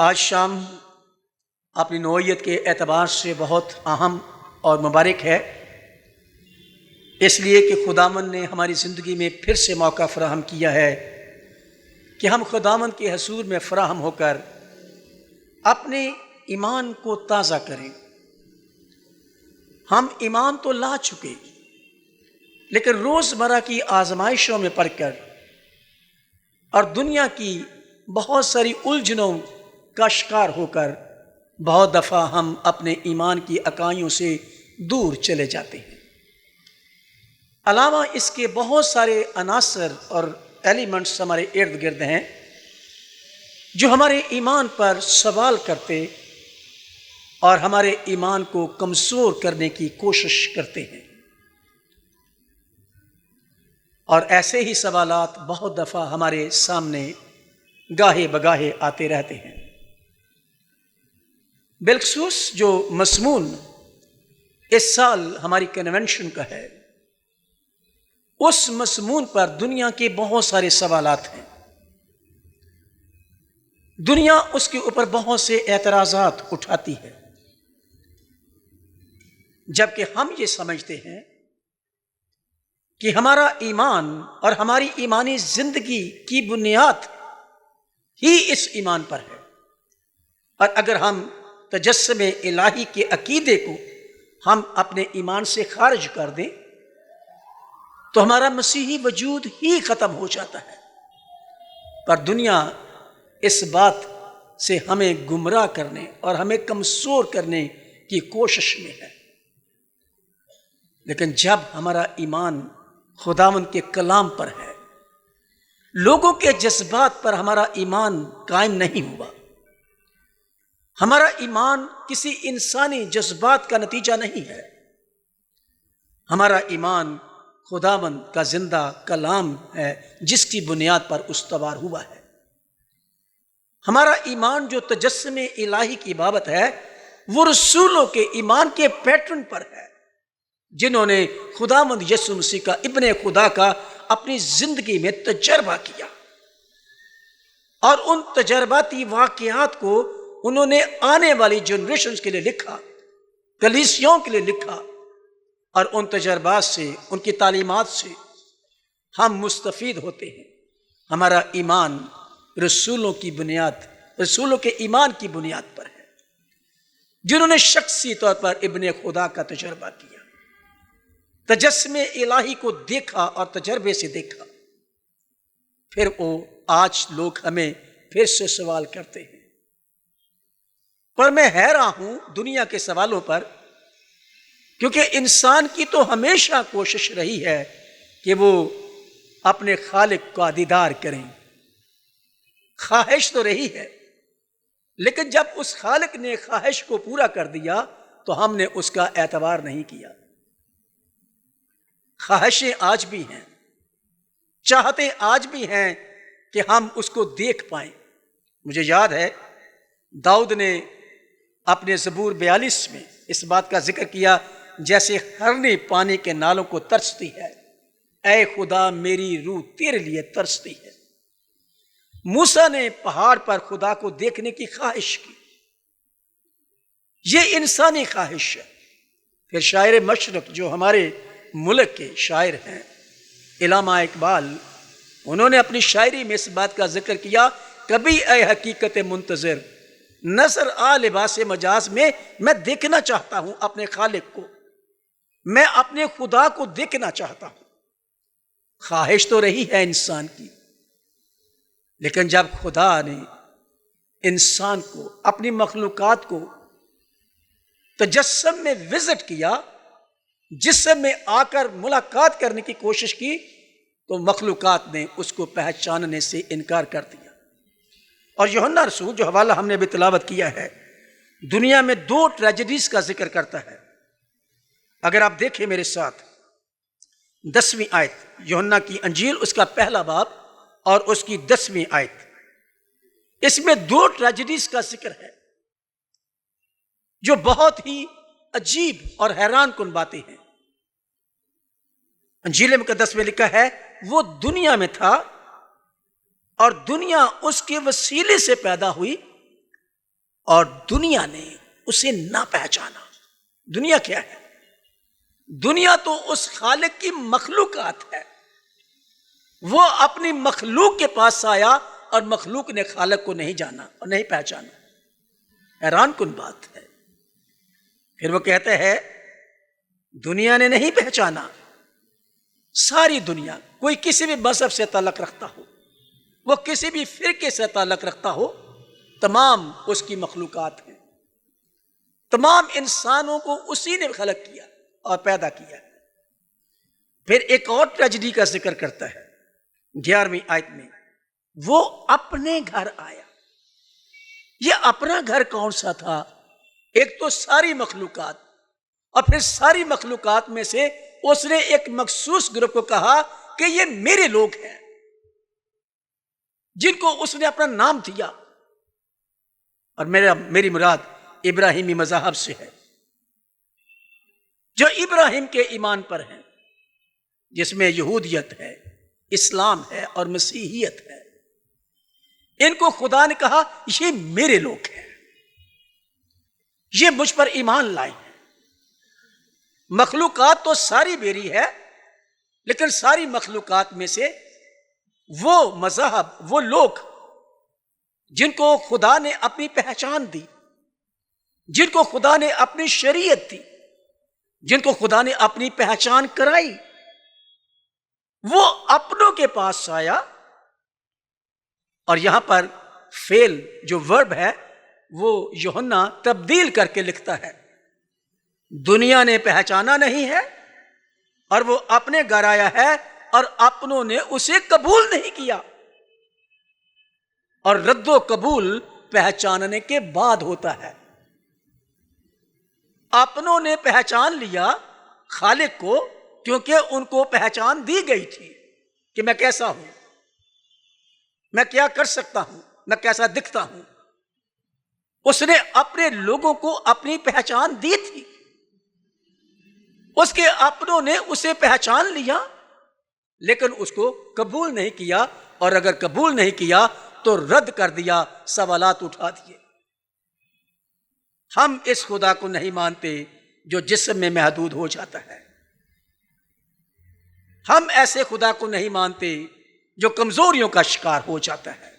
آج شام اپنی نوعیت کے اعتبار سے بہت اہم اور مبارک ہے، اس لیے کہ خداوند نے ہماری زندگی میں پھر سے موقع فراہم کیا ہے کہ ہم خداوند کے حضور میں فراہم ہو کر اپنے ایمان کو تازہ کریں۔ ہم ایمان تو لا چکے، لیکن روزمرہ کی آزمائشوں میں پڑ کر اور دنیا کی بہت ساری الجھنوں کا شکار ہو کر بہت دفعہ ہم اپنے ایمان کی اکائیوں سے دور چلے جاتے ہیں۔ علاوہ اس کے بہت سارے عناصر اور ایلیمنٹس ہمارے ارد گرد ہیں جو ہمارے ایمان پر سوال کرتے اور ہمارے ایمان کو کمزور کرنے کی کوشش کرتے ہیں، اور ایسے ہی سوالات بہت دفعہ ہمارے سامنے گاہے بگاہے آتے رہتے ہیں۔ بالخصوص جو مضمون اس سال ہماری کنونشن کا ہے، اس مضمون پر دنیا کے بہت سارے سوالات ہیں۔ دنیا اس کے اوپر بہت سے اعتراضات اٹھاتی ہے، جبکہ ہم یہ سمجھتے ہیں کہ ہمارا ایمان اور ہماری ایمانی زندگی کی بنیاد ہی اس ایمان پر ہے، اور اگر ہم تجسم الہی کے عقیدے کو ہم اپنے ایمان سے خارج کر دیں تو ہمارا مسیحی وجود ہی ختم ہو جاتا ہے۔ پر دنیا اس بات سے ہمیں گمراہ کرنے اور ہمیں کمزور کرنے کی کوشش میں ہے، لیکن جب ہمارا ایمان خداوند کے کلام پر ہے، لوگوں کے جذبات پر ہمارا ایمان قائم نہیں ہوا، ہمارا ایمان کسی انسانی جذبات کا نتیجہ نہیں ہے، ہمارا ایمان خداوند کا زندہ کلام ہے جس کی بنیاد پر استوار ہوا ہے۔ ہمارا ایمان جو تجسم الہی کی بابت ہے وہ رسولوں کے ایمان کے پیٹرن پر ہے، جنہوں نے خداوند یسوع مسیح کا ابن خدا کا اپنی زندگی میں تجربہ کیا، اور ان تجرباتی واقعات کو انہوں نے آنے والی جنریشنز کے لیے لکھا، کلیسیوں کے لیے لکھا، اور ان تجربات سے، ان کی تعلیمات سے ہم مستفید ہوتے ہیں۔ ہمارا ایمان رسولوں کے ایمان کی بنیاد پر ہے، جنہوں نے شخصی طور پر ابن خدا کا تجربہ کیا، تجسم الہی کو دیکھا اور تجربے سے دیکھا۔ پھر وہ آج لوگ ہمیں پھر سے سوال کرتے ہیں، پر میں حیران ہوں دنیا کے سوالوں پر، کیونکہ انسان کی تو ہمیشہ کوشش رہی ہے کہ وہ اپنے خالق کا دیدار کریں، خواہش تو رہی ہے، لیکن جب اس خالق نے خواہش کو پورا کر دیا تو ہم نے اس کا اعتبار نہیں کیا۔ خواہشیں آج بھی ہیں، چاہتے آج بھی ہیں کہ ہم اس کو دیکھ پائیں۔ مجھے یاد ہے داؤد نے اپنے زبور 42 میں اس بات کا ذکر کیا، جیسے ہرنی پانی کے نالوں کو ترستی ہے، اے خدا میری روح تیرے لیے ترستی ہے۔ موسیٰ نے پہاڑ پر خدا کو دیکھنے کی خواہش کی، یہ انسانی خواہش ہے۔ پھر شاعر مشرق جو ہمارے ملک کے شاعر ہیں، علامہ اقبال، انہوں نے اپنی شاعری میں اس بات کا ذکر کیا، کبھی اے حقیقت منتظر نظر آ لباس مجاز میں دیکھنا چاہتا ہوں اپنے خالق کو، میں اپنے خدا کو دیکھنا چاہتا ہوں۔ خواہش تو رہی ہے انسان کی، لیکن جب خدا نے انسان کو، اپنی مخلوقات کو تجسم میں وزٹ کیا، جسم میں آ کر ملاقات کرنے کی کوشش کی، تو مخلوقات نے اس کو پہچاننے سے انکار کر دیا۔ اور یوحنا رسول جو حوالہ ہم نے بھی تلاوت کیا ہے، دنیا میں 2 ٹریجڈیز کا ذکر کرتا ہے۔ اگر آپ دیکھیں میرے ساتھ 10ویں آیت، یوحنا کی انجیل اس کا پہلا باب اور اس کی 10ویں آیت، اس میں 2 ٹریجڈیز کا ذکر ہے جو بہت ہی عجیب اور حیران کن باتیں ہیں۔ انجیل مقدس میں لکھا ہے وہ دنیا میں تھا اور دنیا اس کے وسیلے سے پیدا ہوئی اور دنیا نے اسے نہ پہچانا۔ دنیا کیا ہے؟ دنیا تو اس خالق کی مخلوقات ہے۔ وہ اپنی مخلوق کے پاس آیا اور مخلوق نے خالق کو نہیں جانا اور نہیں پہچانا۔ حیران کن بات ہے۔ پھر وہ کہتے ہیں دنیا نے نہیں پہچانا۔ ساری دنیا، کوئی کسی بھی مذہب سے تعلق رکھتا ہو، وہ کسی بھی فرقے سے تعلق رکھتا ہو، تمام اس کی مخلوقات ہیں۔ تمام انسانوں کو اسی نے خلق کیا اور پیدا کیا۔ پھر ایک اور ٹریجڈی کا ذکر کرتا ہے 11ویں آیت میں، وہ اپنے گھر آیا۔ یہ اپنا گھر کون سا تھا؟ ایک تو ساری مخلوقات، اور پھر ساری مخلوقات میں سے اس نے ایک مخصوص گروپ کو کہا کہ یہ میرے لوگ ہیں، جن کو اس نے اپنا نام دیا۔ اور میری مراد ابراہیمی مذاہب سے ہے، جو ابراہیم کے ایمان پر ہیں، جس میں یہودیت ہے، اسلام ہے اور مسیحیت ہے۔ ان کو خدا نے کہا یہ میرے لوگ ہیں، یہ مجھ پر ایمان لائے ہیں۔ مخلوقات تو ساری میری ہے، لیکن ساری مخلوقات میں سے وہ مذہب، وہ لوگ جن کو خدا نے اپنی پہچان دی، جن کو خدا نے اپنی شریعت دی، جن کو خدا نے اپنی پہچان کرائی، وہ اپنوں کے پاس آیا۔ اور یہاں پر فعل جو ورب ہے وہ یوحنا تبدیل کر کے لکھتا ہے، دنیا نے پہچانا نہیں ہے اور وہ اپنے گھر آیا ہے اور اپنوں نے اسے قبول نہیں کیا۔ اور رد و قبول پہچاننے کے بعد ہوتا ہے۔ اپنوں نے پہچان لیا خالق کو، کیونکہ ان کو پہچان دی گئی تھی کہ میں کیسا ہوں، میں کیا کر سکتا ہوں، میں کیسا دکھتا ہوں۔ اس نے اپنے لوگوں کو اپنی پہچان دی تھی، اس کے اپنوں نے اسے پہچان لیا، لیکن اس کو قبول نہیں کیا، اور اگر قبول نہیں کیا تو رد کر دیا، سوالات اٹھا دیے۔ ہم اس خدا کو نہیں مانتے جو جسم میں محدود ہو جاتا ہے۔ ہم ایسے خدا کو نہیں مانتے جو کمزوریوں کا شکار ہو جاتا ہے،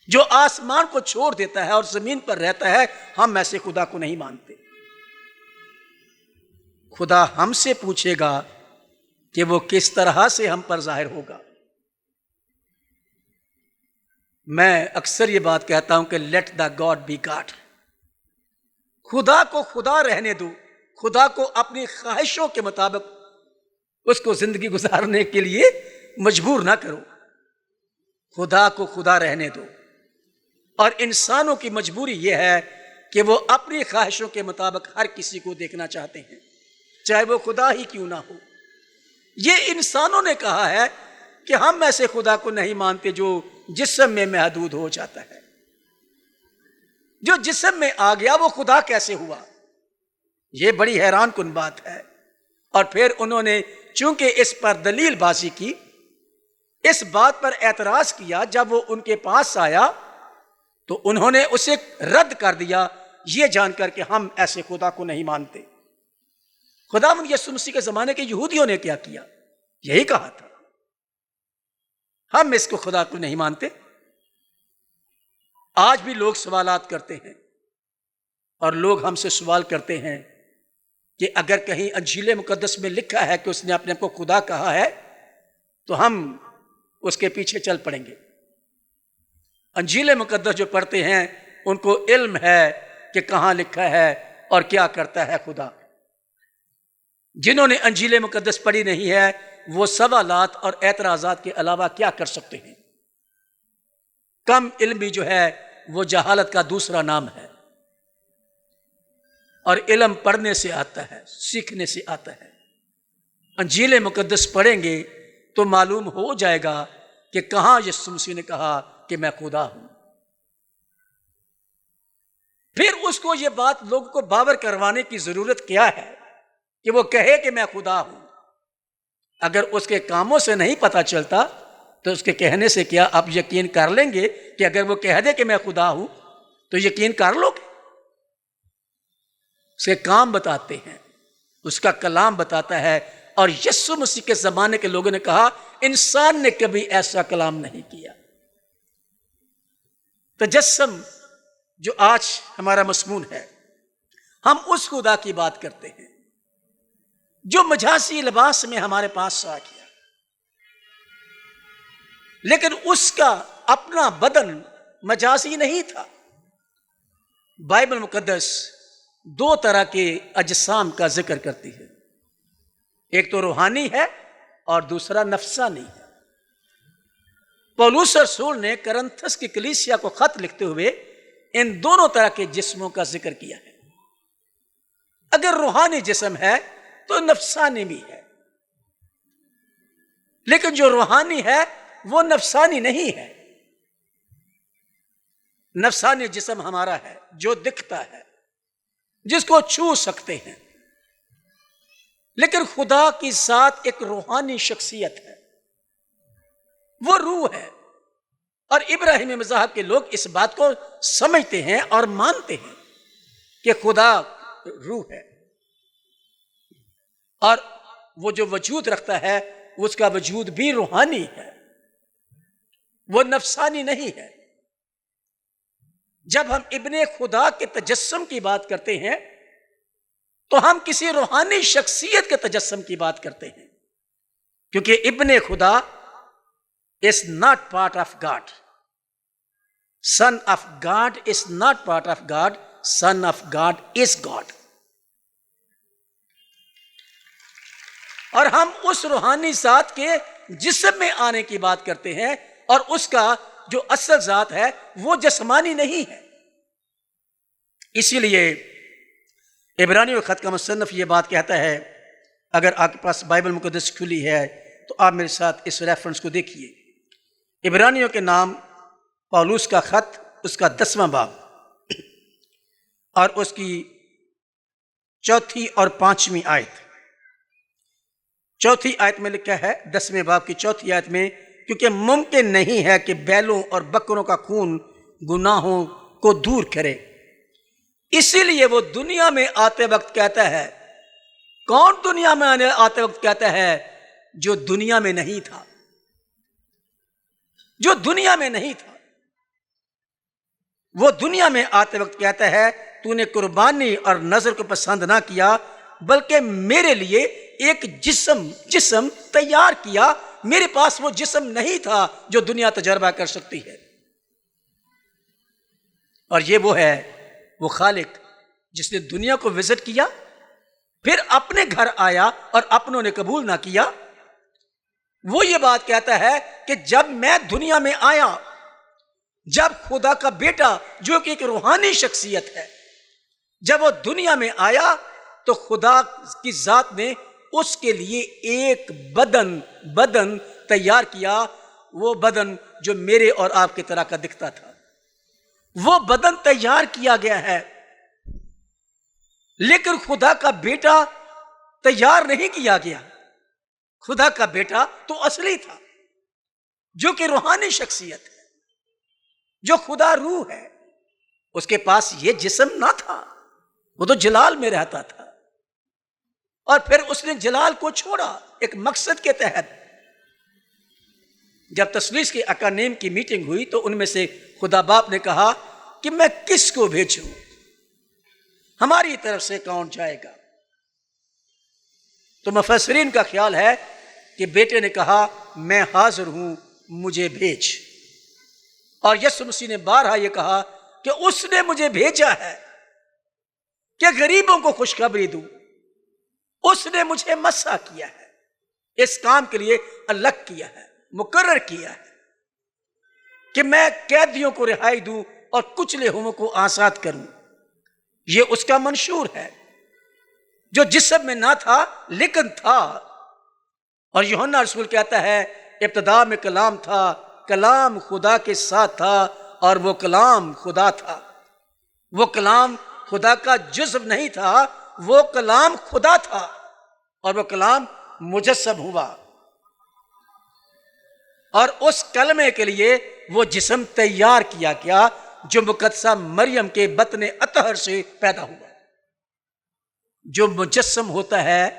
جو آسمان کو چھوڑ دیتا ہے اور زمین پر رہتا ہے۔ ہم ایسے خدا کو نہیں مانتے۔ خدا ہم سے پوچھے گا کہ وہ کس طرح سے ہم پر ظاہر ہوگا۔ میں اکثر یہ بات کہتا ہوں کہ let the God be God. خدا کو خدا رہنے دو، خدا کو اپنی خواہشوں کے مطابق اس کو زندگی گزارنے کے لیے مجبور نہ کرو۔ خدا کو خدا رہنے دو۔ اور انسانوں کی مجبوری یہ ہے کہ وہ اپنی خواہشوں کے مطابق ہر کسی کو دیکھنا چاہتے ہیں، چاہے وہ خدا ہی کیوں نہ ہو۔ یہ انسانوں نے کہا ہے کہ ہم ایسے خدا کو نہیں مانتے جو جسم میں محدود ہو جاتا ہے۔ جو جسم میں آ گیا وہ خدا کیسے ہوا؟ یہ بڑی حیران کن بات ہے۔ اور پھر انہوں نے چونکہ اس پر دلیل بازی کی، اس بات پر اعتراض کیا، جب وہ ان کے پاس آیا تو انہوں نے اسے رد کر دیا، یہ جان کر کہ ہم ایسے خدا کو نہیں مانتے۔ خداوند یسوع مسیح کے زمانے کے یہودیوں نے کیا کیا؟ یہی کہا تھا، ہم اس کو خدا کو نہیں مانتے۔ آج بھی لوگ سوالات کرتے ہیں، اور لوگ ہم سے سوال کرتے ہیں کہ اگر کہیں انجیل مقدس میں لکھا ہے کہ اس نے اپنے کو خدا کہا ہے تو ہم اس کے پیچھے چل پڑیں گے۔ انجیل مقدس جو پڑھتے ہیں ان کو علم ہے کہ کہاں لکھا ہے اور کیا کرتا ہے خدا۔ جنہوں نے انجیل مقدس پڑھی نہیں ہے وہ سوالات اور اعتراضات کے علاوہ کیا کر سکتے ہیں؟ کم علمی جو ہے وہ جہالت کا دوسرا نام ہے، اور علم پڑھنے سے آتا ہے، سیکھنے سے آتا ہے۔ انجیل مقدس پڑھیں گے تو معلوم ہو جائے گا کہ کہاں یسوع مسیح نے کہا کہ میں خدا ہوں۔ پھر اس کو یہ بات لوگوں کو باور کروانے کی ضرورت کیا ہے کہ وہ کہے کہ میں خدا ہوں؟ اگر اس کے کاموں سے نہیں پتہ چلتا تو اس کے کہنے سے کیا آپ یقین کر لیں گے کہ اگر وہ کہہ دے کہ میں خدا ہوں تو یقین کر لو گے؟ کے کام بتاتے ہیں، اس کا کلام بتاتا ہے. اور یسوع مسیح کے زمانے کے لوگوں نے کہا انسان نے کبھی ایسا کلام نہیں کیا. تجسم جو آج ہمارا مضمون ہے، ہم اس خدا کی بات کرتے ہیں جو مجازی لباس میں ہمارے پاس آ گیا، لیکن اس کا اپنا بدن مجازی نہیں تھا. بائبل مقدس دو طرح کے اجسام کا ذکر کرتی ہے، ایک تو روحانی ہے اور دوسرا نفسانی ہے. پولس رسول نے کرنتھس کی کلیسیا کو خط لکھتے ہوئے ان دونوں طرح کے جسموں کا ذکر کیا ہے. اگر روحانی جسم ہے تو نفسانی بھی ہے، لیکن جو روحانی ہے وہ نفسانی نہیں ہے. نفسانی جسم ہمارا ہے جو دکھتا ہے، جس کو چھو سکتے ہیں، لیکن خدا کی ذات ایک روحانی شخصیت ہے، وہ روح ہے. اور ابراہیم مذہب کے لوگ اس بات کو سمجھتے ہیں اور مانتے ہیں کہ خدا روح ہے، اور وہ جو وجود رکھتا ہے اس کا وجود بھی روحانی ہے، وہ نفسانی نہیں ہے. جب ہم ابن خدا کے تجسم کی بات کرتے ہیں تو ہم کسی روحانی شخصیت کے تجسم کی بات کرتے ہیں، کیونکہ ابن خدا is not part of God. Son of God is not part of God. Son of God is God. اور ہم اس روحانی ذات کے جسم میں آنے کی بات کرتے ہیں، اور اس کا جو اصل ذات ہے وہ جسمانی نہیں ہے. اسی لیے عبرانیوں خط کا مصنف یہ بات کہتا ہے، اگر آپ کے پاس بائبل مقدس کھلی ہے تو آپ میرے ساتھ اس ریفرنس کو دیکھیے. عبرانیوں کے نام پولس کا خط، اس کا 10واں باب اور اس کی 4 اور 5 آیت. 4 آیت میں لکھا ہے، 10ویں باب کی 4 آیت میں، کیونکہ ممکن نہیں ہے کہ بیلوں اور بکروں کا خون گناہوں کو دور کرے، اسی لیے وہ دنیا میں آتے وقت کہتا ہے. کون دنیا میں آتے وقت کہتا ہے؟ جو دنیا میں نہیں تھا، جو دنیا میں نہیں تھا. وہ دنیا میں آتے وقت کہتا ہے تو نے قربانی اور نذر کو پسند نہ کیا، بلکہ میرے لیے ایک جسم تیار کیا. میرے پاس وہ جسم نہیں تھا جو دنیا تجربہ کر سکتی ہے. اور یہ وہ ہے، وہ خالق جس نے دنیا کو وزٹ کیا، پھر اپنے گھر آیا اور اپنوں نے قبول نہ کیا. وہ یہ بات کہتا ہے کہ جب میں دنیا میں آیا، جب خدا کا بیٹا جو کہ ایک روحانی شخصیت ہے، جب وہ دنیا میں آیا تو خدا کی ذات نے اس کے لیے ایک بدن تیار کیا. وہ بدن جو میرے اور آپ کی طرح کا دکھتا تھا، وہ بدن تیار کیا گیا ہے، لیکن خدا کا بیٹا تیار نہیں کیا گیا. خدا کا بیٹا تو اصلی تھا، جو کہ روحانی شخصیت ہے، جو خدا روح ہے. اس کے پاس یہ جسم نہ تھا، وہ تو جلال میں رہتا تھا، اور پھر اس نے جلال کو چھوڑا ایک مقصد کے تحت. جب تثلیث کی اکانیم کی میٹنگ ہوئی تو ان میں سے خدا باپ نے کہا کہ میں کس کو بھیجوں، ہماری طرف سے کون جائے گا؟ تو مفسرین کا خیال ہے کہ بیٹے نے کہا میں حاضر ہوں، مجھے بھیج. اور یسوع مسیح نے بارہا یہ کہا کہ اس نے مجھے بھیجا ہے کہ غریبوں کو خوشخبری دوں. اس نے مجھے مسح کیا ہے، اس کام کے لیے الگ کیا ہے، مقرر کیا ہے کہ میں قیدیوں کو رہائی دوں اور کچلے ہوئوں کو آزاد کروں. یہ اس کا منشور ہے جو جسم میں نہ تھا لیکن تھا. اور یوحنا رسول کہتا ہے ابتدا میں کلام تھا، کلام خدا کے ساتھ تھا اور وہ کلام خدا تھا. وہ کلام خدا کا جزو نہیں تھا، وہ کلام خدا تھا، اور وہ کلام مجسم ہوا. اور اس کلمے کے لیے وہ جسم تیار کیا گیا جو مقدسہ مریم کے بطن اطہر سے پیدا ہوا. جو مجسم ہوتا ہے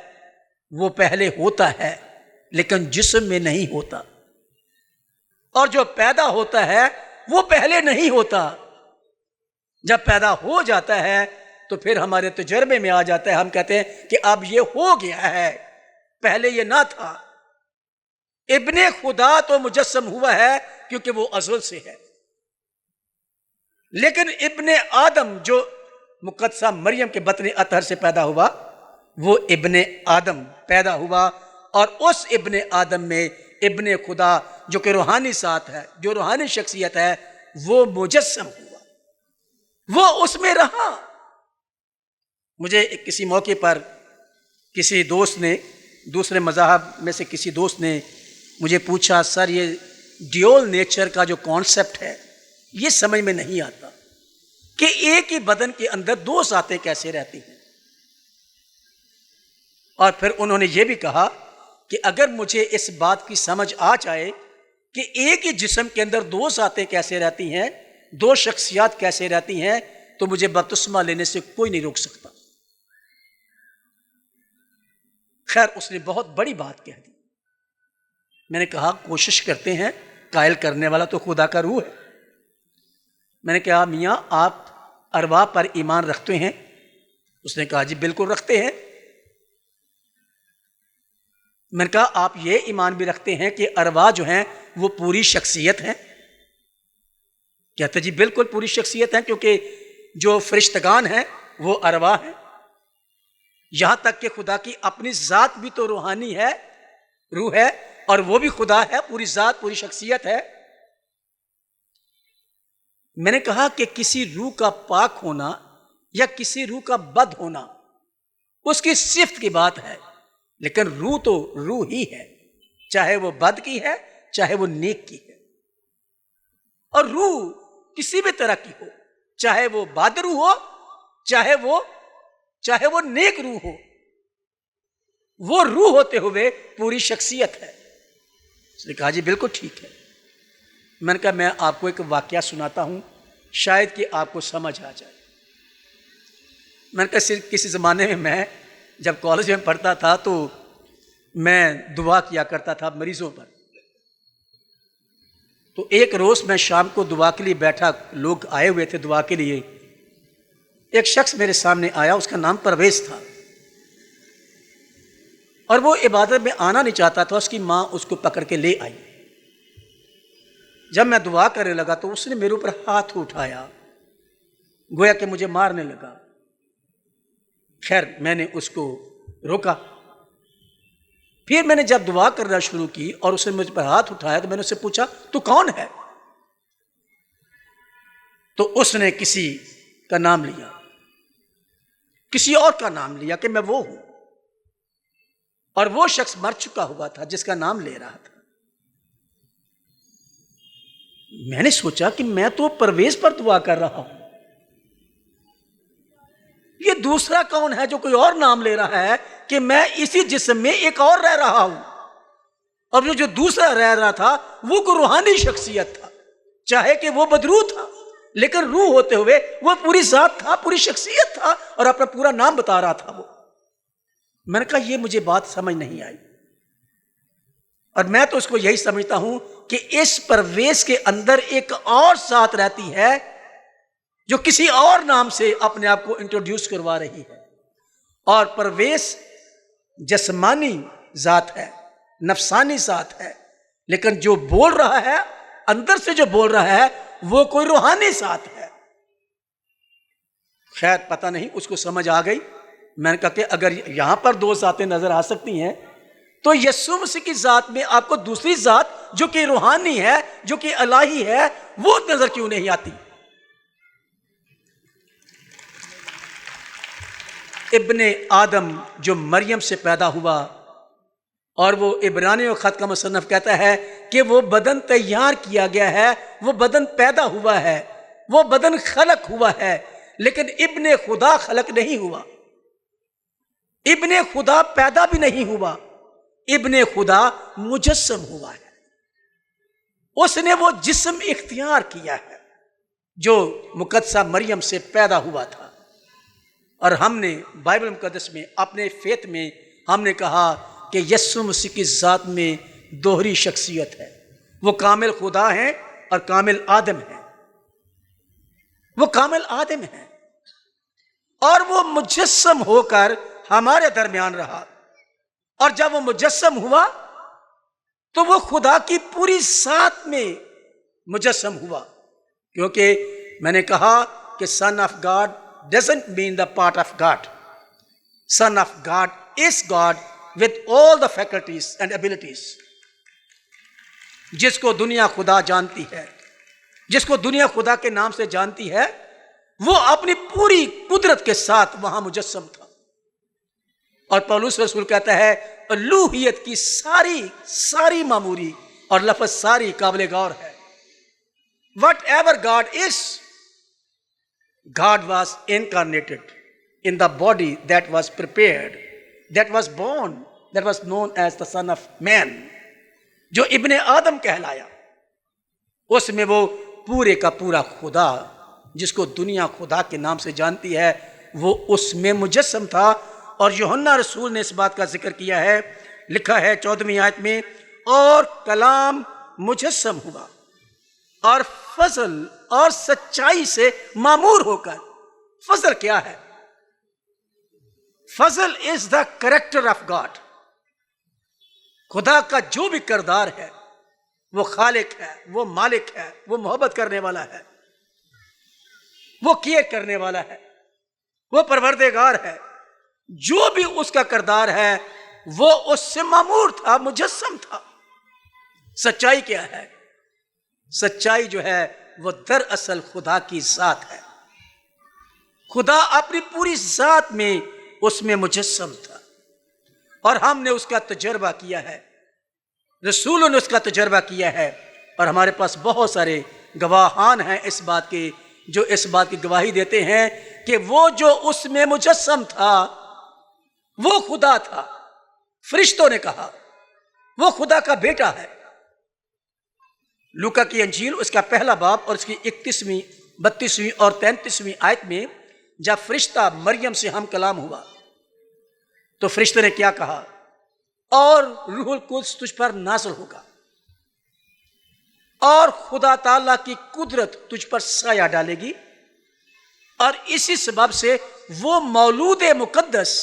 وہ پہلے ہوتا ہے لیکن جسم میں نہیں ہوتا، اور جو پیدا ہوتا ہے وہ پہلے نہیں ہوتا۔ جب پیدا ہو جاتا ہے تو پھر ہمارے تجربے میں آ جاتا ہے، ہم کہتے ہیں کہ اب یہ ہو گیا ہے، پہلے یہ نہ تھا۔ ابن خدا تو مجسم ہوا ہے کیونکہ وہ ازل سے ہے، لیکن ابن آدم جو مقدسہ مریم کے بطن اطہر سے پیدا ہوا، وہ ابن آدم پیدا ہوا، اور اس ابن آدم میں ابن خدا جو کہ روحانی ذات ہے، جو روحانی شخصیت ہے، وہ مجسم ہوا، وہ اس میں رہا۔ مجھے کسی موقع پر کسی دوست نے، دوسرے مذاہب میں سے کسی دوست نے مجھے پوچھا، سر یہ ڈیول نیچر کا جو کانسیپٹ ہے یہ سمجھ میں نہیں آتا کہ ایک ہی بدن کے اندر دو ذاتیں کیسے رہتی ہیں۔ اور پھر انہوں نے یہ بھی کہا کہ اگر مجھے اس بات کی سمجھ آ جائے کہ ایک ہی جسم کے اندر دو ذاتیں کیسے رہتی ہیں، دو شخصیات کیسے رہتی ہیں، تو مجھے بپتسمہ لینے سے کوئی نہیں روک سکتا۔ خیر اس نے بہت بڑی بات کہہ دی۔ میں نے کہا کوشش کرتے ہیں، قائل کرنے والا تو خدا کا روح ہے۔ میں نے کہا میاں آپ ارواح پر ایمان رکھتے ہیں؟ اس نے کہا جی بالکل رکھتے ہیں۔ میں نے کہا آپ یہ ایمان بھی رکھتے ہیں کہ ارواح جو ہیں وہ پوری شخصیت ہیں؟ کہتے جی بالکل پوری شخصیت ہیں، کیونکہ جو فرشتگان ہیں وہ ارواح ہیں، یہاں تک کہ خدا کی اپنی ذات بھی تو روحانی ہے، روح ہے، اور وہ بھی خدا ہے، پوری ذات پوری شخصیت ہے۔ میں نے کہا کہ کسی روح کا پاک ہونا یا کسی روح کا بد ہونا اس کی صفت کی بات ہے، لیکن روح تو روح ہی ہے، چاہے وہ بد کی ہے چاہے وہ نیک کی ہے۔ اور روح کسی بھی طرح کی ہو، چاہے وہ بد روح ہو چاہے وہ نیک روح ہو، وہ روح ہوتے ہوئے پوری شخصیت ہے۔ اس نے کہا جی بالکل ٹھیک ہے۔ میں نے کہا میں آپ کو ایک واقعہ سناتا ہوں، شاید کہ آپ کو سمجھ آ جائے۔ میں نے کہا کسی زمانے میں جب کالج میں پڑھتا تھا تو میں دعا کیا کرتا تھا مریضوں پر۔ تو ایک روز میں شام کو دعا کے لیے بیٹھا، لوگ آئے ہوئے تھے دعا کے لیے۔ ایک شخص میرے سامنے آیا، اس کا نام پرویز تھا، اور وہ عبادت میں آنا نہیں چاہتا تھا، اس کی ماں اس کو پکڑ کے لے آئی۔ جب میں دعا کرنے لگا تو اس نے میرے اوپر ہاتھ اٹھایا، گویا کہ مجھے مارنے لگا۔ خیر میں نے اس کو روکا۔ پھر میں نے جب دعا کرنا شروع کی اور اس نے مجھ پر ہاتھ اٹھایا تو میں نے اس سے پوچھا تو کون ہے؟ تو اس نے کسی کا نام لیا، کسی اور کا نام لیا کہ میں وہ ہوں، اور وہ شخص مر چکا ہوا تھا جس کا نام لے رہا تھا۔ میں نے سوچا کہ میں تو پرویز پر دعا کر رہا ہوں، یہ دوسرا کون ہے جو کوئی اور نام لے رہا ہے کہ میں اسی جسم میں ایک اور رہ رہا ہوں، اور جو دوسرا رہ رہا تھا وہ کوئی روحانی شخصیت تھا، چاہے کہ وہ بدروح تھا لیکن روح ہوتے ہوئے وہ پوری ذات تھا، پوری شخصیت تھا، اور اپنا پورا نام بتا رہا تھا وہ۔ میں نے کہا یہ مجھے بات سمجھ نہیں آئی، اور میں تو اس کو یہی سمجھتا ہوں کہ اس پرویز کے اندر ایک اور ذات رہتی ہے جو کسی اور نام سے اپنے آپ کو انٹروڈیوس کروا رہی ہے، اور پرویز جسمانی ذات ہے، نفسانی ذات ہے، لیکن جو بول رہا ہے اندر سے، جو بول رہا ہے وہ کوئی روحانی ذات ہے۔ خیر پتہ نہیں اس کو سمجھ آ گئی۔ میں نے کہا کہ اگر یہاں پر دو ذاتیں نظر آ سکتی ہیں تو یسوع مسیح کی ذات میں آپ کو دوسری ذات جو کہ روحانی ہے، جو کہ الہی ہے، وہ نظر کیوں نہیں آتی؟ ابن آدم جو مریم سے پیدا ہوا، اور وہ عبرانیوں خط کا مصنف کہتا ہے کہ وہ بدن تیار کیا گیا ہے، وہ بدن پیدا ہوا ہے، وہ بدن خلق ہوا ہے، لیکن ابن خدا خلق نہیں ہوا، ابن خدا پیدا بھی نہیں ہوا، ابن خدا مجسم ہوا ہے۔ اس نے وہ جسم اختیار کیا ہے جو مقدسہ مریم سے پیدا ہوا تھا۔ اور ہم نے بائبل مقدس میں اپنے فیت میں ہم نے کہا کہ یسوع مسیح کی ذات میں دوہری شخصیت ہے. وہ کامل خدا ہیں اور کامل آدم ہیں. وہ کامل آدم ہیں اور وہ مجسم ہو کر ہمارے درمیان رہا. اور جب وہ مجسم ہوا تو وہ خدا کی پوری ذات میں مجسم ہوا. کیونکہ میں نے کہا کہ son of God doesn't mean the part of God. Son of God is God with all the faculties and abilities. جس کو دنیا خدا جانتی ہے، جس کو دنیا خدا کے نام سے جانتی ہے، وہ اپنی پوری قدرت کے ساتھ وہاں مجسم تھا. اور پولس رسول کہتا ہے الوہیت کی ساری معموری اور لفظ ساری قابل غور ہے. Whatever God is, God was incarnated in the body that was prepared, that was born, that was known as the Son of Man. جو ابن آدم کہلایا، اس میں وہ پورے کا پورا خدا جس کو دنیا خدا کے نام سے جانتی ہے وہ اس میں مجسم تھا. اور یوحنا رسول نے اس بات کا ذکر کیا ہے، لکھا ہے 14ویں آیت میں، اور کلام مجسم ہوا اور فضل اور سچائی سے معمور ہو کر. فضل کیا ہے؟ فضل از دا کریکٹر آف گاڈ. خدا کا جو بھی کردار ہے وہ خالق ہے، وہ مالک ہے، وہ محبت کرنے والا ہے، وہ کیئر کرنے والا ہے، وہ پروردگار ہے. جو بھی اس کا کردار ہے وہ اس سے معمور تھا، مجسم تھا. سچائی کیا ہے؟ سچائی جو ہے وہ دراصل خدا کی ذات ہے. خدا اپنی پوری ذات میں اس میں مجسم تھا اور ہم نے اس کا تجربہ کیا ہے، رسولوں نے اس کا تجربہ کیا ہے. اور ہمارے پاس بہت سارے گواہان ہیں اس بات کے، جو اس بات کی گواہی دیتے ہیں کہ وہ جو اس میں مجسم تھا وہ خدا تھا. فرشتوں نے کہا وہ خدا کا بیٹا ہے. لوکا کی انجیل اس کا پہلا باب اور اس کی 31ویں 32ویں اور 33ویں آیت میں جب فرشتہ مریم سے ہم کلام ہوا تو فرشتے نے کیا کہا؟ اور روح القدس تجھ پر نازل ہوگا اور خدا تعالیٰ کی قدرت تجھ پر سایہ ڈالے گی اور اسی سبب سے وہ مولود مقدس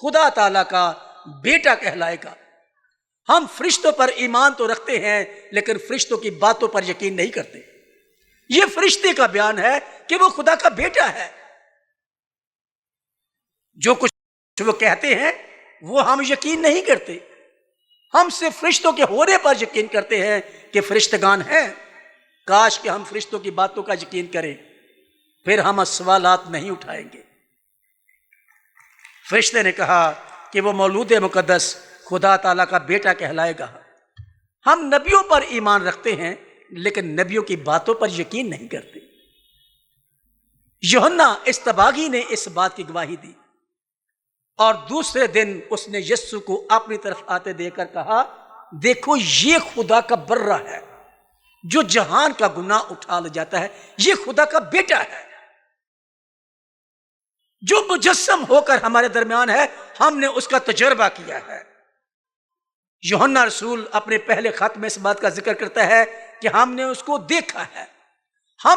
خدا تعالیٰ کا بیٹا کہلائے گا. ہم فرشتوں پر ایمان تو رکھتے ہیں لیکن فرشتوں کی باتوں پر یقین نہیں کرتے. یہ فرشتے کا بیان ہے کہ وہ خدا کا بیٹا ہے. جو کچھ وہ کہتے ہیں وہ ہم یقین نہیں کرتے. ہم صرف فرشتوں کے ہونے پر یقین کرتے ہیں کہ فرشتگان ہیں. کاش کہ ہم فرشتوں کی باتوں کا یقین کریں، پھر ہم سوالات نہیں اٹھائیں گے. فرشتے نے کہا کہ وہ مولود مقدس خدا تعالیٰ کا بیٹا کہلائے گا. ہم نبیوں پر ایمان رکھتے ہیں لیکن نبیوں کی باتوں پر یقین نہیں کرتے. یوحنا استباغی نے اس بات کی گواہی دی اور دوسرے دن اس نے یسوع کو اپنی طرف آتے دے کر کہا دیکھو یہ خدا کا برہ ہے جو جہان کا گناہ اٹھا لے جاتا ہے. یہ خدا کا بیٹا ہے جو مجسم ہو کر ہمارے درمیان ہے. ہم نے اس کا تجربہ کیا ہے. یوحنا رسول اپنے پہلے خط میں اس بات کا ذکر کرتا ہے کہ ہم نے اس کو دیکھا ہے.